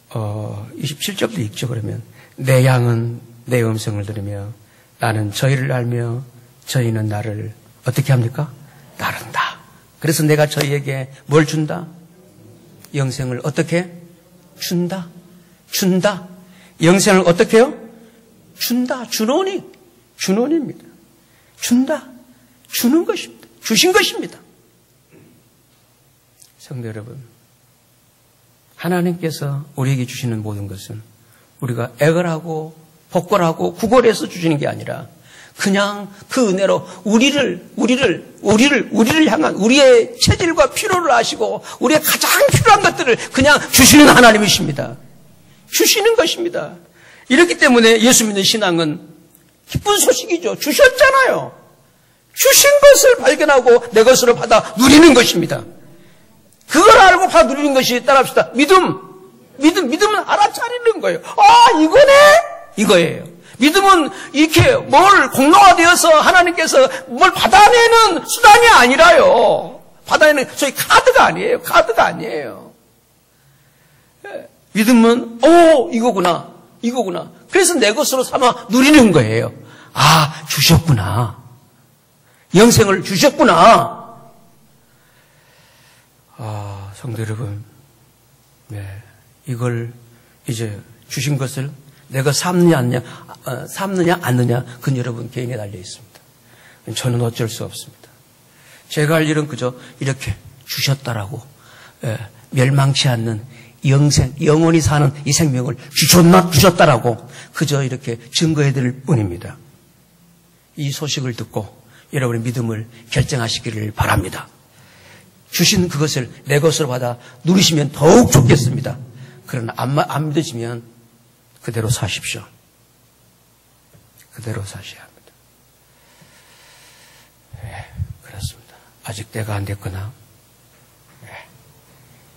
27절도 읽죠. 그러면 내 양은 내 음성을 들으며 나는 저희를 알며 저희는 나를 어떻게 합니까? 따른다. 그래서 내가 저희에게 뭘 준다? 영생을 어떻게? 준다. 준다. 영생을 어떻게 해요? 준다. 준원입니다. 준다. 주는 것입니다. 주신 것입니다. 성도 여러분, 하나님께서 우리에게 주시는 모든 것은 우리가 애걸하고 복걸하고 구걸해서 주시는 게 아니라 그냥 그 은혜로 우리를 향한 우리의 체질과 필요를 아시고 우리의 가장 필요한 것들을 그냥 주시는 하나님이십니다. 주시는 것입니다. 이렇기 때문에 예수 믿는 신앙은 기쁜 소식이죠. 주셨잖아요. 주신 것을 발견하고 내 것으로 받아 누리는 것입니다. 그걸 알고 받아 누리는 것이 따라합시다. 믿음은 알아차리는 거예요. 이거네? 이거예요. 믿음은 이렇게 뭘 공로화되어서 하나님께서 뭘 받아내는 수단이 아니라요. 받아내는 소위 카드가 아니에요. 믿음은 이거구나. 그래서 내 것으로 삼아 누리는 거예요. 주셨구나. 영생을 주셨구나. 성도 여러분, 이걸 이제 주신 것을 내가 삼느냐 않느냐 그건 여러분 개인에 달려 있습니다. 저는 어쩔 수 없습니다. 제가 할 일은 그저 이렇게 주셨다라고 멸망치 않는 영원히 사는 이 생명을 주셨다라고 그저 이렇게 증거해드릴 뿐입니다. 이 소식을 듣고 여러분의 믿음을 결정하시기를 바랍니다. 주신 그것을 내 것으로 받아 누리시면 더욱 좋겠습니다. 그러나 안 믿으시면 그대로 사십시오. 그대로 사셔야 합니다. 그렇습니다. 아직 때가 안 됐거나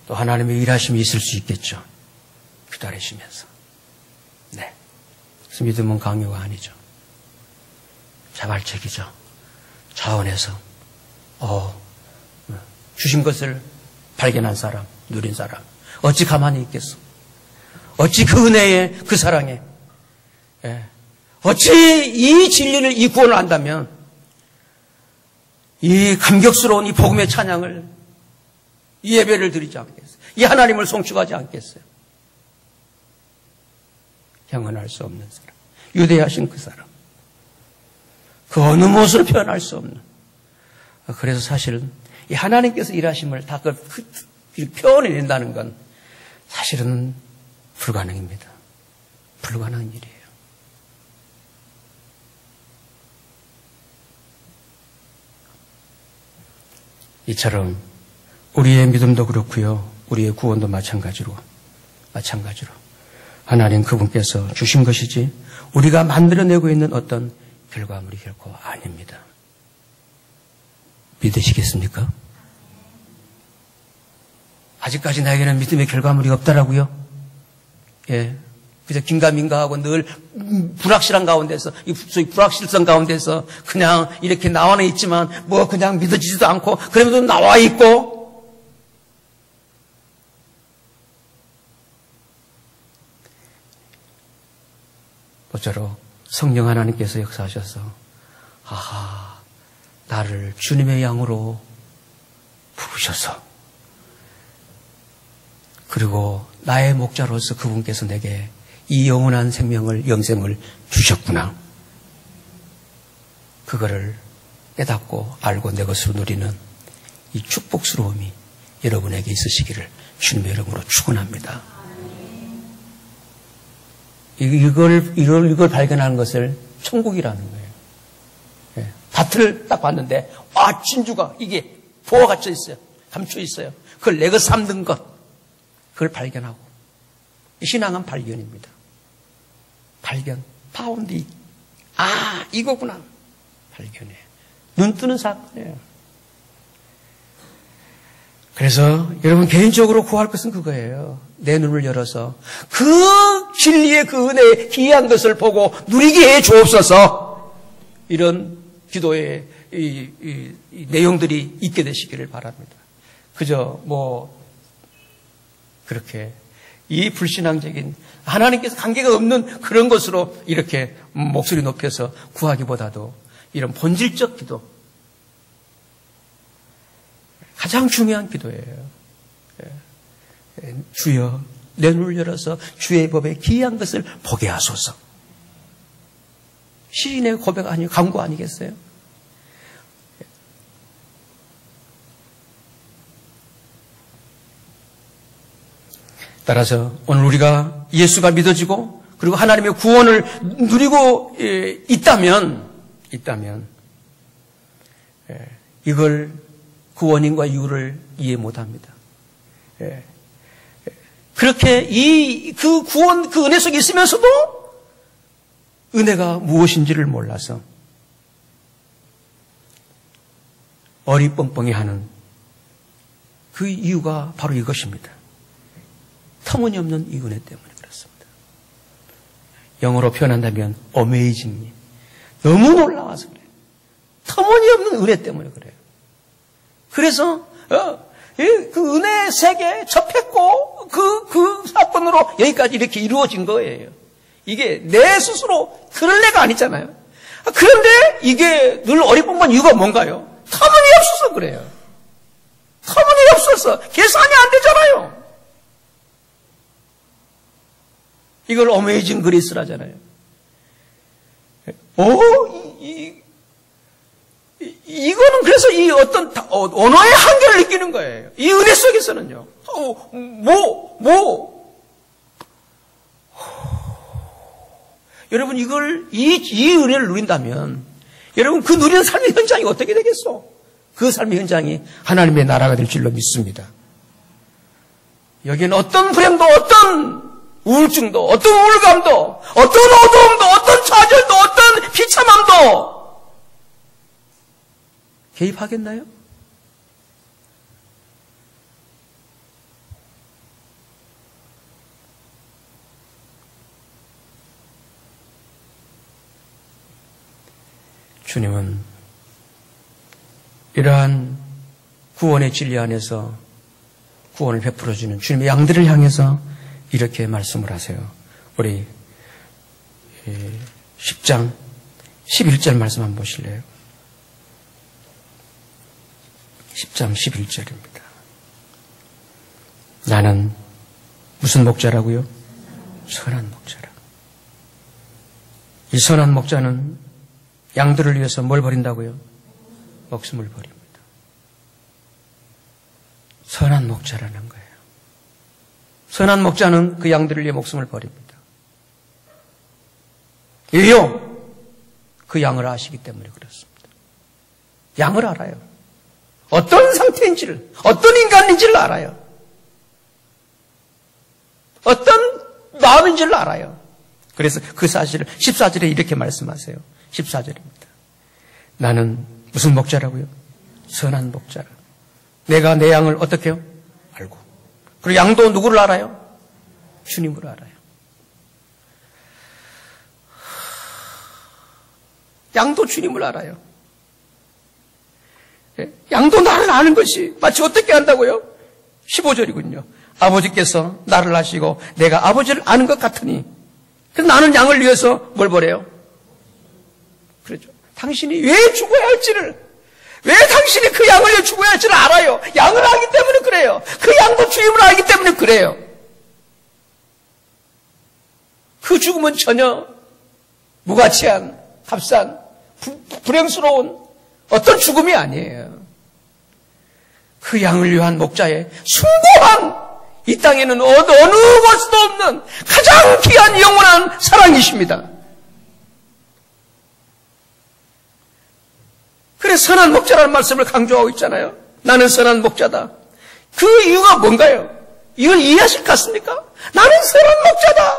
또 하나님의 일하심이 있을 수 있겠죠. 기다리시면서. 그래서 믿음은 강요가 아니죠. 자발적이죠. 차원에서 주신 것을 발견한 사람, 누린 사람 어찌 가만히 있겠어? 어찌 그 은혜에 그 사랑에 어찌 이 진리를 이 구원을 안다면 이 감격스러운 이 복음의 찬양을 이 예배를 드리지 않겠어요? 이 하나님을 송축하지 않겠어요? 형언할 수 없는 사람, 유대하신 그 사람, 그 어느 무엇으로 표현할 수 없는. 그래서 사실은 이 하나님께서 일하심을 다 표현해낸다는 건 사실은 불가능입니다. 불가능한 일이에요. 이처럼 우리의 믿음도 그렇고요. 우리의 구원도 마찬가지로 하나님 그분께서 주신 것이지 우리가 만들어내고 있는 어떤 결과물이 결코 아닙니다. 믿으시겠습니까? 아직까지 나에게는 믿음의 결과물이 없다라고요? 그저 긴가민가하고 늘 불확실한 가운데서, 이 소위 불확실성 가운데서 그냥 이렇게 나와는 있지만 뭐 그냥 믿어지지도 않고 그러면서 나와 있고 모쪼록 성령 하나님께서 역사하셔서 나를 주님의 양으로 부르셔서 그리고 나의 목자로서 그분께서 내게 이 영원한 생명을 영생을 주셨구나. 그거를 깨닫고 알고 내 것으로 누리는 이 축복스러움이 여러분에게 있으시기를 주님의 이름으로 축원합니다. 이걸 발견하는 것을 천국이라는 거예요. 예. 밭을 딱 봤는데, 진주가 이게 보호가 갇혀 있어요. 감춰 있어요. 그걸 내가 삼는 것. 그걸 발견하고. 신앙은 발견입니다. 발견. 파운드. 이거구나. 발견해. 눈 뜨는 사건이에요. 그래서 여러분 개인적으로 구할 것은 그거예요. 내 눈을 열어서 그 진리의 그 은혜의 기이한 것을 보고 누리게 해 주옵소서. 이런 기도의 이 내용들이 있게 되시기를 바랍니다. 그저 그렇게 이 불신앙적인 하나님께서 관계가 없는 그런 것으로 이렇게 목소리 높여서 구하기보다도 이런 본질적 기도, 가장 중요한 기도예요. 주여 내 눈을 열어서 주의 법에 기이한 것을 보게 하소서. 시인의 고백 아니요 간구 아니겠어요? 따라서 오늘 우리가 예수가 믿어지고 그리고 하나님의 구원을 누리고 있다면 이걸 그 원인과 이유를 이해 못합니다. 그렇게 그 구원, 그 은혜 속에 있으면서도 은혜가 무엇인지를 몰라서 어리뻥뻥해하는 그 이유가 바로 이것입니다. 터무니없는 이 은혜 때문에 그렇습니다. 영어로 표현한다면 amazing. 너무 놀라워서 그래요. 터무니없는 은혜 때문에 그래요. 그래서 그 은혜의 세계에 접했고 그 사건으로 여기까지 이렇게 이루어진 거예요. 이게 내 스스로 그럴 애가 아니잖아요. 그런데 이게 늘 어리뻥뻥한 이유가 뭔가요? 터무니없어서 그래요. 터무니없어서 계산이 안 되잖아요. 이걸 어메이징 그리스라잖아요. 이거는 그래서 이 어떤 언어의 한계를 느끼는 거예요. 이 은혜 속에서는요. 여러분 이 은혜를 누린다면 여러분 그 누리는 삶의 현장이 어떻게 되겠어? 그 삶의 현장이 하나님의 나라가 될 줄로 믿습니다. 여기는 어떤 불행도 어떤 우울증도 어떤 우울감도 어떤 어두움도 어떤 좌절도 어떤 비참함도 개입하겠나요? 주님은 이러한 구원의 진리 안에서 구원을 베풀어주는 주님의 양들을 향해서 이렇게 말씀을 하세요. 우리 10장 11절 말씀 한번 보실래요? 10장 11절입니다. 나는 무슨 목자라고요? 선한 목자라. 이 선한 목자는 양들을 위해서 뭘 버린다고요? 목숨을 버립니다. 선한 목자라는 거예요. 선한 목자는 그 양들을 위해 목숨을 버립니다. 왜요? 그 양을 아시기 때문에 그렇습니다. 양을 알아요. 어떤 상태인지를, 어떤 인간인지를 알아요. 어떤 마음인지를 알아요. 그래서 그 사실을 14절에 이렇게 말씀하세요. 14절입니다. 나는 무슨 목자라고요? 선한 목자라. 내가 내 양을 어떻게 해요? 알고. 그리고 양도 누구를 알아요? 주님을 알아요. 양도 주님을 알아요. 양도 나를 아는 것이 마치 어떻게 한다고요? 15절이군요. 아버지께서 나를 아시고 내가 아버지를 아는 것 같으니 그래서 나는 양을 위해서 뭘 버려요? 그렇죠. 당신이 왜 죽어야 할지를 왜 당신이 그 양을 위해 죽어야 할지를 알아요. 양을 알기 때문에 그래요. 그 양도 주님을 알기 때문에 그래요. 그 죽음은 전혀 무가치한 값싼 불행스러운 어떤 죽음이 아니에요. 그 양을 위한 목자의 숭고한 이 땅에는 어느 것도 없는 가장 귀한 영원한 사랑이십니다. 그래서 선한 목자라는 말씀을 강조하고 있잖아요. 나는 선한 목자다. 그 이유가 뭔가요? 이걸 이해하실 것 같습니까? 나는 선한 목자다.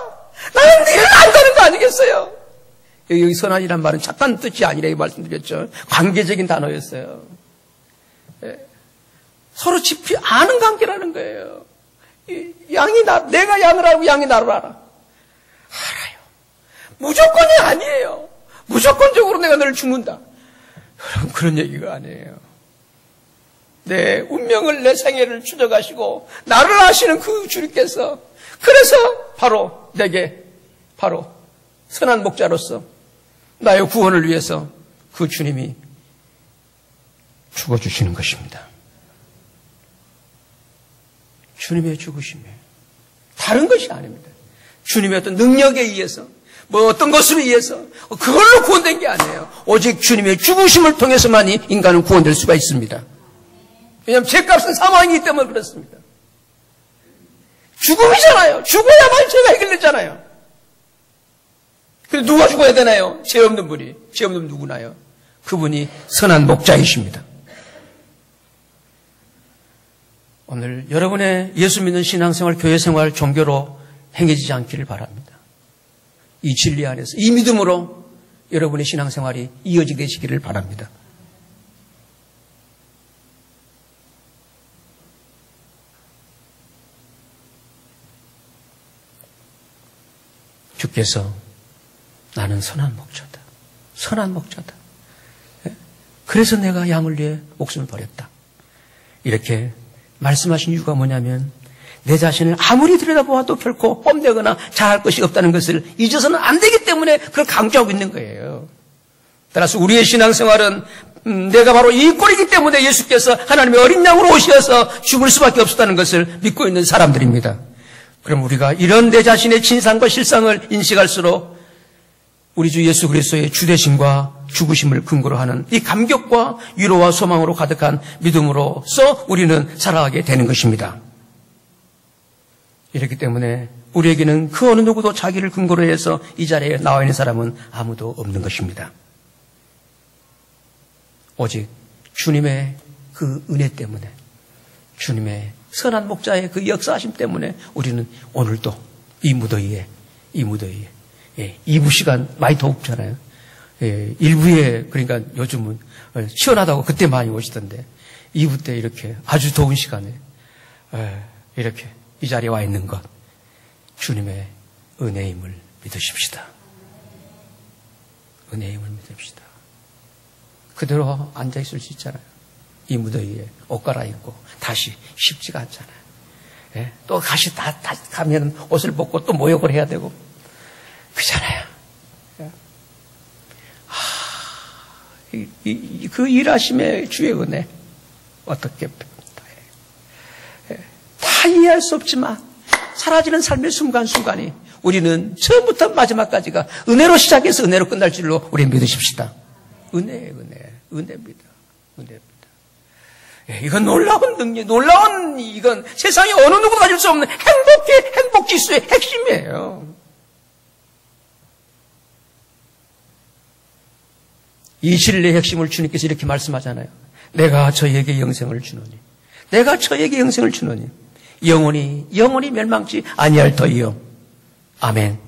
나는 늘 안다는 거 아니겠어요? 여기 선한이란 말은 착한 뜻이 아니라고 말씀드렸죠. 관계적인 단어였어요. 서로 깊이 아는 관계라는 거예요. 양이 내가 양을 알고 양이 나를 알아. 알아요. 무조건이 아니에요. 무조건적으로 내가 너를 죽는다. 그런 얘기가 아니에요. 내 운명을, 내 생애를 추적하시고 나를 아시는 그 주님께서 그래서 바로 내게 바로 선한 목자로서 나의 구원을 위해서 그 주님이 죽어주시는 것입니다. 주님의 죽으심이에요. 다른 것이 아닙니다. 주님의 어떤 능력에 의해서 뭐 어떤 것으로 의해서 그걸로 구원된 게 아니에요. 오직 주님의 죽으심을 통해서만이 인간은 구원될 수가 있습니다. 왜냐하면 죄값은 사망이기 때문에 그렇습니다. 죽음이잖아요. 죽어야만 죄가 해결되잖아요. 근데 누가 죽어야 되나요? 죄 없는 분이. 죄 없는 분 누구나요? 그분이 선한 목자이십니다. 오늘 여러분의 예수 믿는 신앙생활, 교회생활, 종교로 행해지지 않기를 바랍니다. 이 진리 안에서, 이 믿음으로 여러분의 신앙생활이 이어지게 되시기를 바랍니다. 주께서 나는 선한 목자다. 선한 목자다. 그래서 내가 양을 위해 목숨을 버렸다. 이렇게 말씀하신 이유가 뭐냐면 내 자신을 아무리 들여다보아도 결코 뽐내거나 잘할 것이 없다는 것을 잊어서는 안 되기 때문에 그걸 강조하고 있는 거예요. 따라서 우리의 신앙생활은 내가 바로 이 꼴이기 때문에 예수께서 하나님의 어린 양으로 오셔서 죽을 수밖에 없었다는 것을 믿고 있는 사람들입니다. 그럼 우리가 이런 내 자신의 진상과 실상을 인식할수록 우리 주 예수 그리스도의 주되심과 죽으심을 근거로 하는 이 감격과 위로와 소망으로 가득한 믿음으로서 우리는 살아가게 되는 것입니다. 이렇기 때문에 우리에게는 그 어느 누구도 자기를 근거로 해서 이 자리에 나와 있는 사람은 아무도 없는 것입니다. 오직 주님의 그 은혜 때문에, 주님의 선한 목자의 그 역사하심 때문에 우리는 오늘도 이 무더위에 2부 시간 많이 덥잖아요. 1부에 그러니까 요즘은 시원하다고 그때 많이 오시던데 2부 때 이렇게 아주 더운 시간에 이렇게 이 자리에 와 있는 것 주님의 은혜임을 믿으십시다. 은혜임을 믿읍시다. 그대로 앉아있을 수 있잖아요. 이 무더위에 옷 갈아입고 다시 쉽지가 않잖아요. 또 다시 가면 옷을 벗고 또 모욕을 해야 되고 그렇잖아요. 그 일하심의 주의 은혜 어떻게 다 이해할 수 없지만 사라지는 삶의 순간순간이 우리는 처음부터 마지막까지가 은혜로 시작해서 은혜로 끝날 줄로 우리 믿으십시다. 은혜입니다. 이건 놀라운 능력, 이건 세상에 어느 누구도 가질 수 없는 행복 지수의 핵심이에요. 이 진리의 핵심을 주님께서 이렇게 말씀하잖아요. 내가 저희에게 영생을 주노니. 영원히 멸망치 아니할 터이요. 아멘.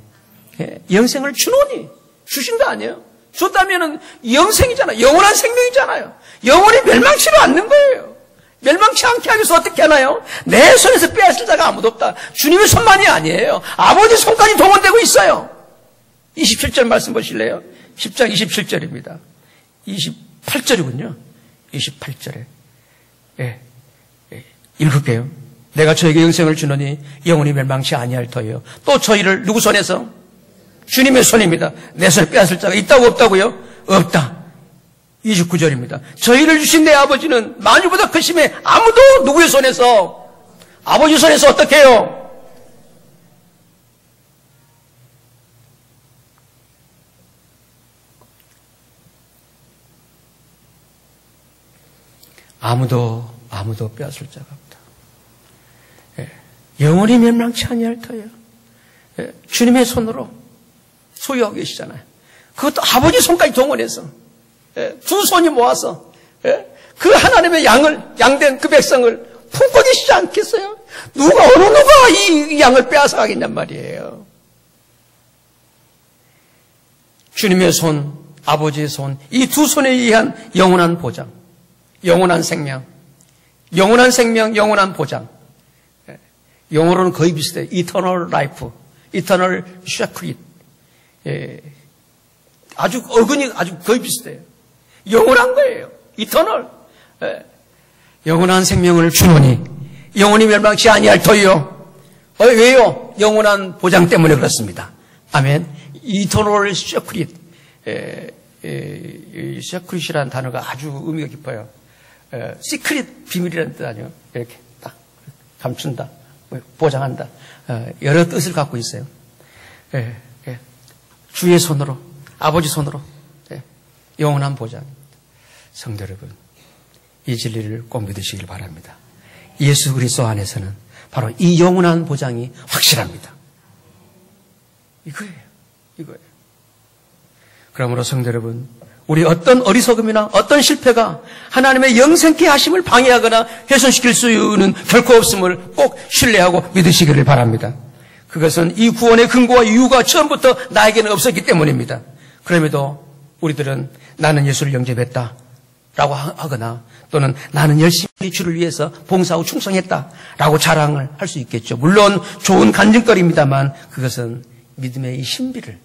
영생을 주노니. 주신다 아니에요? 줬다면은 영생이잖아요. 영원한 생명이잖아요. 영원히 멸망치를 않는 거예요. 멸망치 않게 하기 위해서 어떻게 하나요? 내 손에서 빼앗을 자가 아무도 없다. 주님의 손만이 아니에요. 아버지 손까지 동원되고 있어요. 27절 말씀 보실래요? 10장 27절입니다. 28절이군요. 28절에. 읽을게요. 내가 저에게 영생을 주노니 영원히 멸망치 아니할 터요. 또 저희를 누구 손에서? 주님의 손입니다. 내 손에 빼앗을 자가 있다고 없다고요? 없다. 29절입니다. 저희를 주신 내 아버지는 만유보다 크심에 아무도 누구의 손에서? 아버지 손에서 어떻게 해요? 아무도 아무도 빼앗을 자가 없다. 예. 영원히 멸망치 아니할 터예요. 예. 주님의 손으로 소유하고 계시잖아요. 그것도 아버지 손까지 동원해서 예. 두 손이 모아서 예. 그 하나님의 양된 그 백성을 품고 계시지 않겠어요? 어느 누가 이 양을 빼앗아 가겠냔 말이에요. 주님의 손, 아버지의 손, 이 두 손에 의한 영원한 보장, 영원한 생명, 영원한 보장. 영어로는 거의 비슷해요. Eternal life, Eternal secret. 아주 어근이 아주 거의 비슷해요. 영원한 거예요. Eternal. 영원한 생명을 주노니 영원히 멸망치 아니할 터이요. 왜요? 영원한 보장 때문에 그렇습니다. 아멘. Eternal secret. secret이라는 단어가 아주 의미가 깊어요. secret, 비밀이라는 뜻 아니에요. 이렇게 딱 감춘다, 보장한다. 여러 뜻을 갖고 있어요. 주의 손으로, 아버지 손으로 영원한 보장. 성도 여러분, 이 진리를 꼭 믿으시길 바랍니다. 예수 그리스도 안에서는 바로 이 영원한 보장이 확실합니다. 이거예요. 그러므로 성도 여러분, 우리 어떤 어리석음이나 어떤 실패가 하나님의 영생케 하심을 방해하거나 훼손시킬 수는 결코 없음을 꼭 신뢰하고 믿으시기를 바랍니다. 그것은 이 구원의 근거와 이유가 처음부터 나에게는 없었기 때문입니다. 그럼에도 우리들은 나는 예수를 영접했다 라고 하거나 또는 나는 열심히 주를 위해서 봉사하고 충성했다 라고 자랑을 할 수 있겠죠. 물론 좋은 간증거리입니다만 그것은 믿음의 신비를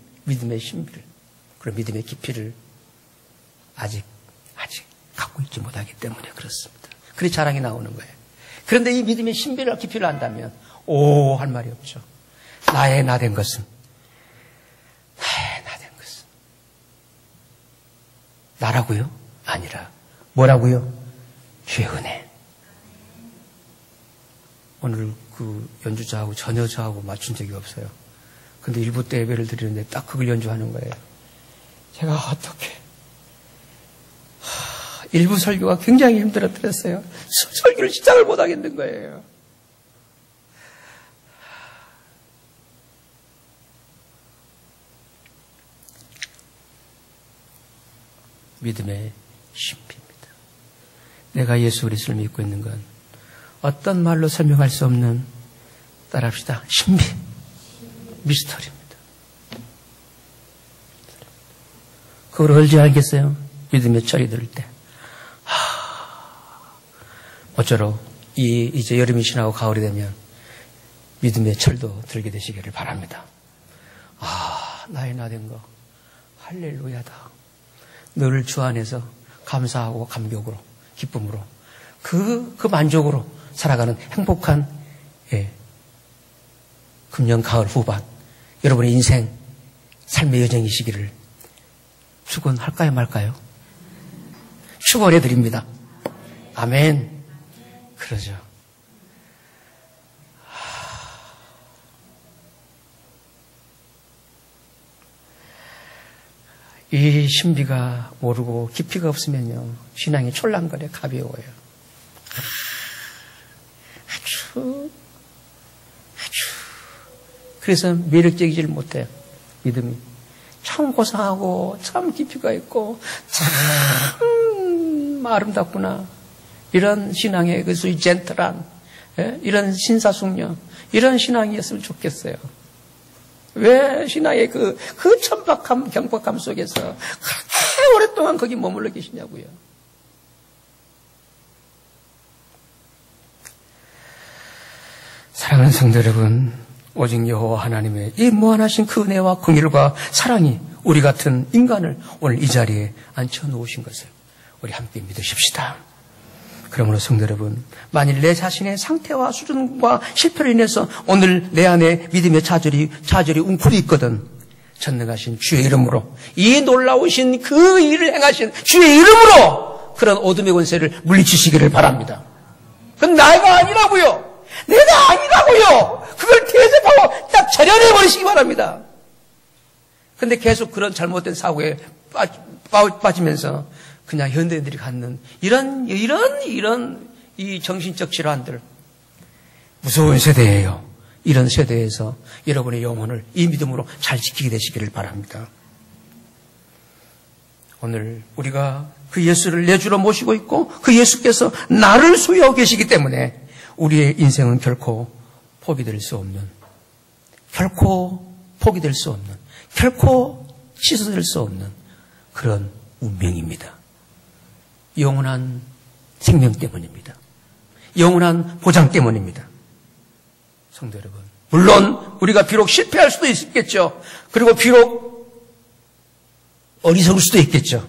그런 믿음의 깊이를 아직 갖고 있지 못하기 때문에 그렇습니다. 그래 자랑이 나오는 거예요. 그런데 이 믿음의 신비를 깊이를 안다면 할 말이 없죠. 나의 나된 것은 나라고요? 아니라 뭐라고요? 주의 은혜. 오늘 그 연주자하고 전혀 저하고 맞춘 적이 없어요. 근데 일부 때 예배를 드리는데 딱 그걸 연주하는 거예요. 제가 어떻게 일부 설교가 굉장히 힘들었어요. 설교를 시작을 못 하겠는 거예요. 믿음의 신비입니다. 내가 예수 그리스도를 믿고 있는 건 어떤 말로 설명할 수 없는, 따라합시다, 신비, 미스터리입니다. 그걸 언제 알겠어요? 믿음의 철이 들 때. 모쪼록 이제 여름이 지나고 가을이 되면 믿음의 철도 들게 되시기를 바랍니다. 나의 나된 거 할렐루야다. 늘 주 안에서 감사하고 감격으로, 기쁨으로, 그 만족으로 살아가는 행복한 금년 가을 후반 여러분의 인생 삶의 여정이시기를 축원할까요 말까요? 축원해 드립니다. 아멘. 그러죠. 이 신비가 모르고 깊이가 없으면요, 신앙이 촐랑거려 가벼워요. 아주 그래서 매력적이질 못해요. 믿음이 참 고상하고 참 깊이가 있고 참 아름답구나. 이런 신앙의 그 소위 젠틀한, 이런 신사숙녀, 이런 신앙이었으면 좋겠어요. 왜 신앙의 그 천박함, 경박함 속에서 그렇게 오랫동안 거기 머물러 계시냐고요. 사랑하는 성도 여러분, 오직 여호와 하나님의 이 무한하신 그 은혜와 긍휼과 사랑이 우리 같은 인간을 오늘 이 자리에 앉혀놓으신 것을 우리 함께 믿으십시다. 그러므로 성도 여러분, 만일 내 자신의 상태와 수준과 실패로 인해서 오늘 내 안에 믿음의 좌절이 웅크리 있거든, 전능하신 주의 이름으로, 이 놀라우신 그 일을 행하신 주의 이름으로 그런 어둠의 권세를 물리치시기를 바랍니다. 그건 나가 아니라고요. 내가 아니라고요. 그걸 대접하고 딱 절연해버리시기 바랍니다. 근데 계속 그런 잘못된 사고에 빠지면서 그냥 현대인들이 갖는 이런 이 정신적 질환들, 무서운 세대예요. 이런 세대에서 여러분의 영혼을 이 믿음으로 잘 지키게 되시기를 바랍니다. 오늘 우리가 그 예수를 내 주로 모시고 있고 그 예수께서 나를 소유하고 계시기 때문에 우리의 인생은 결코 포기될 수 없는, 결코 포기될 수 없는, 결코 취소될 수 없는 그런 운명입니다. 영원한 생명 때문입니다. 영원한 보장 때문입니다. 성도 여러분, 물론 우리가 비록 실패할 수도 있겠죠. 그리고 비록 어리석을 수도 있겠죠.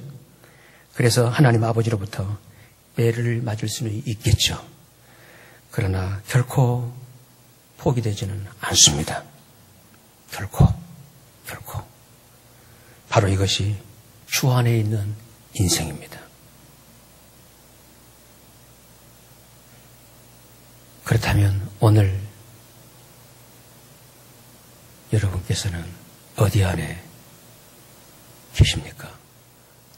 그래서 하나님 아버지로부터 매를 맞을 수는 있겠죠. 그러나 결코 포기되지는 않습니다. 결코. 바로 이것이 주 안에 있는 인생입니다. 그렇다면 오늘 여러분께서는 어디 안에 계십니까?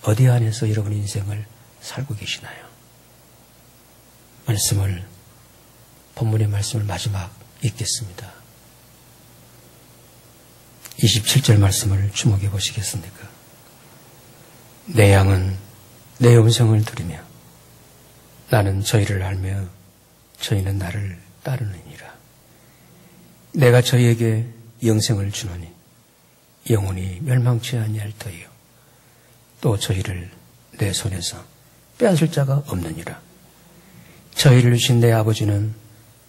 어디 안에서 여러분 인생을 살고 계시나요? 본문의 말씀을 마지막 읽겠습니다. 27절 말씀을 주목해 보시겠습니까? 내 양은 내 음성을 들으며 나는 저희를 알며 저희는 나를 따르느니라. 내가 저희에게 영생을 주노니 영혼이 멸망치 아니할 터이요 또 저희를 내 손에서 빼앗을 자가 없느니라. 저희를 주신 내 아버지는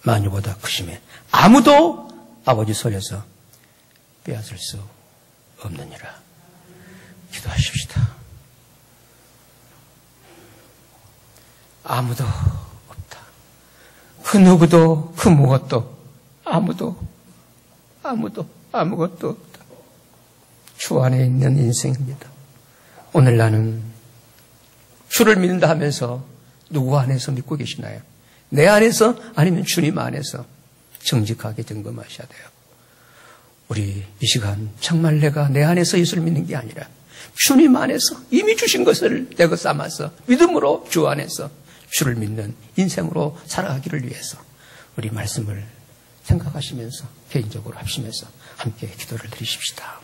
만유보다 크심에 아무도 아버지 손에서 빼앗을 수 없느니라. 기도하십시다. 아무도 없다. 그 누구도 그 무엇도 아무것도 없다. 주 안에 있는 인생입니다. 오늘 나는 주를 믿는다 하면서 누구 안에서 믿고 계시나요? 내 안에서 아니면 주님 안에서 정직하게 점검하셔야 돼요. 우리 이 시간 정말 내가 내 안에서 예수를 믿는 게 아니라 주님 안에서 이미 주신 것을 내가 삼아서 믿음으로 주 안에서 주를 믿는 인생으로 살아가기를 위해서 우리 말씀을 생각하시면서 개인적으로 합심해서 함께 기도를 드리십시다.